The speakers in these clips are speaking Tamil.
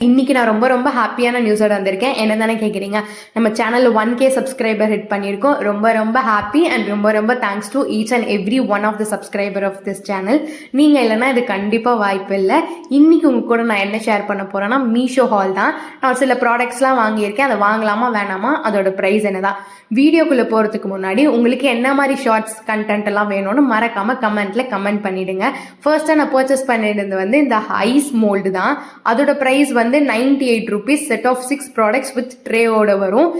இன்னைக்கு நான் ரொம்ப ரொம்ப ஹாப்பியான நியூஸோட வந்திருக்கேன். என்ன தானே கேட்குறீங்க? நம்ம சேனலில் 1K சப்ஸ்கிரைபர் ஹிட் பண்ணியிருக்கோம். ரொம்ப ரொம்ப ஹாப்பி அண்ட் ரொம்ப ரொம்ப thanks to each and every one of the subscriber of this channel. நீங்கள் இல்லைனா இது கண்டிப்பாக வாய்ப்பு இல்லை. இன்னைக்கு உங்க கூட நான் என்ன ஷேர் பண்ண போகிறேன்னா, மீஷோ ஹால் தான். நான் சில ப்ராடக்ட்ஸ்லாம் வாங்கியிருக்கேன். அதை வாங்கலாமா வேணாமா, அதோட ப்ரைஸ் என்ன தான். வீடியோக்குள்ளே போகிறதுக்கு முன்னாடி உங்களுக்கு என்ன மாதிரி ஷார்ட்ஸ் கண்டென்ட் எல்லாம் வேணும்னு மறக்காமல் கமெண்ட்டில் கமெண்ட் பண்ணிவிடுங்க. ஃபர்ஸ்ட்டாக நான் பர்ச்சேஸ் பண்ணியிருந்தது வந்து இந்த ஐஸ் மோல்டு தான். அதோட ப்ரைஸ் வந்து 98 rupees. Set of 6 products with ட்ரேயோட வரும்.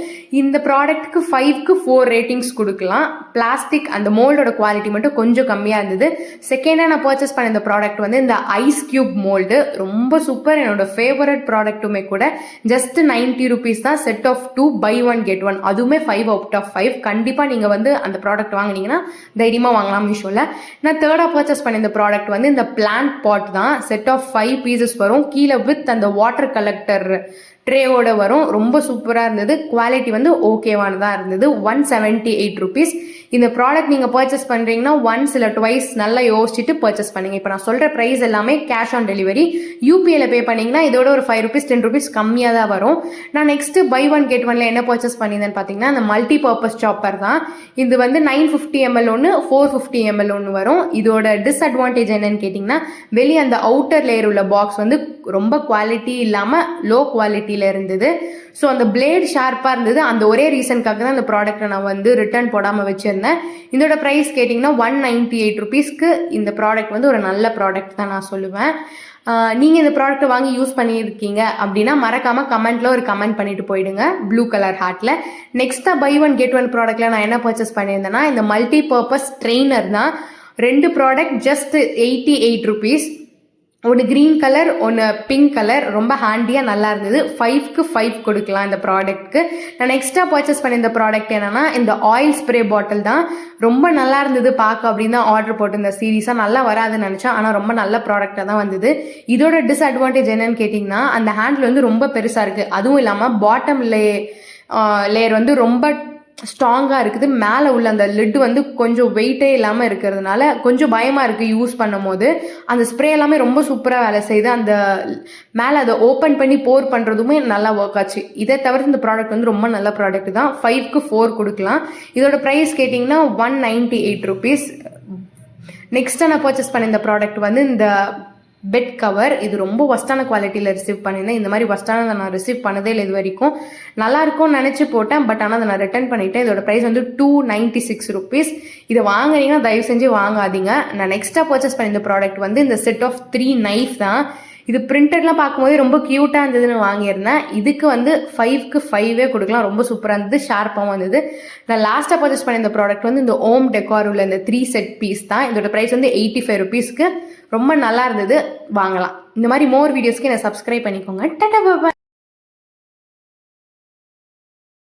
இந்த ப்ராடக்ட்டுக்கு 5க்கு 4 ரேட்டிங்ஸ் கொடுக்கலாம். பிளாஸ்டிக் அந்த மோல்டோட குவாலிட்டி மட்டும் கொஞ்சம் கம்மியாக இருந்தது. செகண்டாக நான் பர்ச்சேஸ் பண்ண இந்த ப்ராடக்ட் வந்து இந்த ஐஸ் கியூப் மோல்டு. ரொம்ப சூப்பர், என்னோட ஃபேவரட் ப்ராடக்ட்டுமே கூட. ஜஸ்ட் 90 rupees தான். செட் ஆஃப் 2 buy 1 get 1, அதுவுமே 5 out of 5. கண்டிப்பாக நீங்கள் வந்து அந்த ப்ராடக்ட் வாங்கினீங்கன்னா தைரியமாக வாங்கலாம் மீஷோவில். நான் தேர்டாக பர்ச்சேஸ் பண்ண இந்த ப்ராடக்ட் வந்து இந்த பிளான்ட் பாட் தான். செட் ஆஃப் 5 pieces வரும். கீழே வித் அந்த வாட்டர் கலெக்டர் ட்ரேவோட வரும். ரொம்ப சூப்பராக இருந்தது. குவாலிட்டி வந்து ஓகேவானதாக இருந்தது. 178 rupees. இந்த ப்ராடக்ட் நீங்கள் பர்ச்சேஸ் பண்ணுறீங்கன்னா ஒன்ஸ் இல்லை ட்வைஸ் நல்லா யோசிச்சுட்டு பர்ச்சேஸ் பண்ணுங்க. இப்போ நான் சொல்கிற ப்ரைஸ் எல்லாமே கேஷ் ஆன் டெலிவரி. யூபிஐல பே பண்ணிங்கன்னா இதோட ஒரு 5 rupees 10 rupees கம்மியாக தான் வரும். நான் நெக்ஸ்ட்டு buy 1 get 1ல என்ன பர்ச்சேஸ் பண்ணியிருந்தேன்னு பார்த்தீங்கன்னா அந்த மல்டி பர்பஸ் சாப்பர் தான். இது வந்து 950 ml ஒன்று, 450 ml ஒன்று வரும். இதோட டிஸ்அட்வான்டேஜ் என்னன்னு கேட்டிங்கன்னா, வெளியே அந்த அவுட்டர் லேயர் உள்ள பாக்ஸ் வந்து ரொம்ப குவாலிட்டி இல்லாமல் லோ குவாலிட்டியில் இருந்தது. ஸோ அந்த பிளேட் ஷார்ப்பாக இருந்தது. அந்த ஒரே ரீசனுக்காக தான் அந்த ப்ராடக்ட்டை நான் வந்து ரிட்டர்ன் போடாமல் வச்சுருந்தேன். இதோட ப்ரைஸ் கேட்டிங்கன்னா 198 rupeesக்கு இந்த ப்ராடக்ட் வந்து ஒரு நல்ல ப்ராடக்ட் தான் நான் சொல்லுவேன். நீங்கள் இந்த ப்ராடக்ட்டை வாங்கி யூஸ் பண்ணியிருக்கீங்க அப்படின்னா மறக்காமல் கமெண்ட்டில் ஒரு கமெண்ட் பண்ணிட்டு போயிடுங்க ப்ளூ கலர் ஹார்ட்டில். நெக்ஸ்ட்டாக buy 1 get 1 ப்ராடக்ட்டில் நான் என்ன பர்ச்சேஸ் பண்ணியிருந்தேன்னா இந்த மல்டி பர்பஸ் ட்ரெயினர் தான். 2 ப்ராடக்ட் ஜஸ்ட் 88 rupees. ஒன்று க்ரீன் கலர், ஒன்று பிங்க் கலர். ரொம்ப ஹேண்டியாக நல்லா இருந்தது. 5க்கு 5 கொடுக்கலாம் இந்த ப்ராடக்ட்க்கு. நான் நெக்ஸ்ட்டாக பர்ச்சேஸ் பண்ண இந்த ப்ராடக்ட் என்னன்னா இந்த ஆயில் ஸ்ப்ரே பாட்டில் தான். ரொம்ப நல்லா இருந்தது பார்க்க அப்படின்னு தான் ஆர்டர் போட்டு இந்த சீரீஸாக நல்லா வராதுன்னு நினச்சேன். ஆனால் ரொம்ப நல்ல ப்ராடக்டாக தான் வந்தது. இதோட டிஸ்அட்வான்டேஜ் என்னன்னு கேட்டிங்கன்னா அந்த ஹேண்டில் வந்து ரொம்ப பெருசாக இருக்குது. அதுவும் இல்லாமல் பாட்டம் லேயர் வந்து ரொம்ப ஸ்ட்ராங்காக இருக்குது. மேலே உள்ள அந்த லிட் வந்து கொஞ்சம் வெயிட்டே இல்லாமல் இருக்கிறதுனால கொஞ்சம் பயமாக இருக்குது யூஸ் பண்ணும் போது. அந்த ஸ்ப்ரே எல்லாமே ரொம்ப சூப்பராக வேலை செய்யுது. அந்த மேலே அதை ஓப்பன் பண்ணி போர் பண்ணுறதுமே நல்லா ஒர்க் ஆச்சு. இதை தவிர்த்து இந்த ப்ராடக்ட் வந்து ரொம்ப நல்ல ப்ராடக்ட் தான். 5க்கு 4 கொடுக்கலாம். இதோட ப்ரைஸ் கேட்டிங்கன்னா 198 rupees. நெக்ஸ்ட்டாக நான் பர்ச்சேஸ் பண்ண இந்த ப்ராடக்ட் வந்து இந்த பெட் கவர். இது ரொம்ப ஒஸ்டான குவாலிட்டியில் ரிசீவ் பண்ணியிருந்தேன். இந்த மாதிரி ஒஸ்டானதை நான் ரிசீவ் பண்ணதே இல்லை இது வரைக்கும். நல்லா இருக்கும்னு நினச்சி போட்டேன், பட் ஆனால் அதை நான் ரிட்டர்ன் பண்ணிட்டேன். இதோட ப்ரைஸ் வந்து 296 rupees. இதை வாங்குறீங்கன்னா தயவு செஞ்சு வாங்காதீங்க. நான் நெக்ஸ்ட்டாக பர்ச்சேஸ் பண்ண இந்த ப்ராடக்ட் வந்து இந்த செட் ஆஃப் 3 knife தான். இது பிரிண்டட்லாம் பார்க்கும்போது ரொம்ப க்யூட்டாக இருந்ததுன்னு வாங்கியிருந்தேன். இதுக்கு வந்து 5க்கு 5 கொடுக்கலாம். ரொம்ப சூப்பராக இருந்தது, ஷார்ப்பாகவும் இருந்தது. நான் லாஸ்ட்டாக பர்ச்சேஸ் பண்ண இந்த ப்ராடக்ட் வந்து இந்த ஹோம் டெக்கார் உள்ள இந்த 3 set piece தான். இதோட ப்ரைஸ் வந்து 85 rupeesக்கு. ரொம்ப நல்லா இருந்தது, வாங்கலாம். இந்த மாதிரி மோர் வீடியோஸ்க்கு என்னை சப்ஸ்கிரைப் பண்ணிக்கோங்க. டாடா பாய்.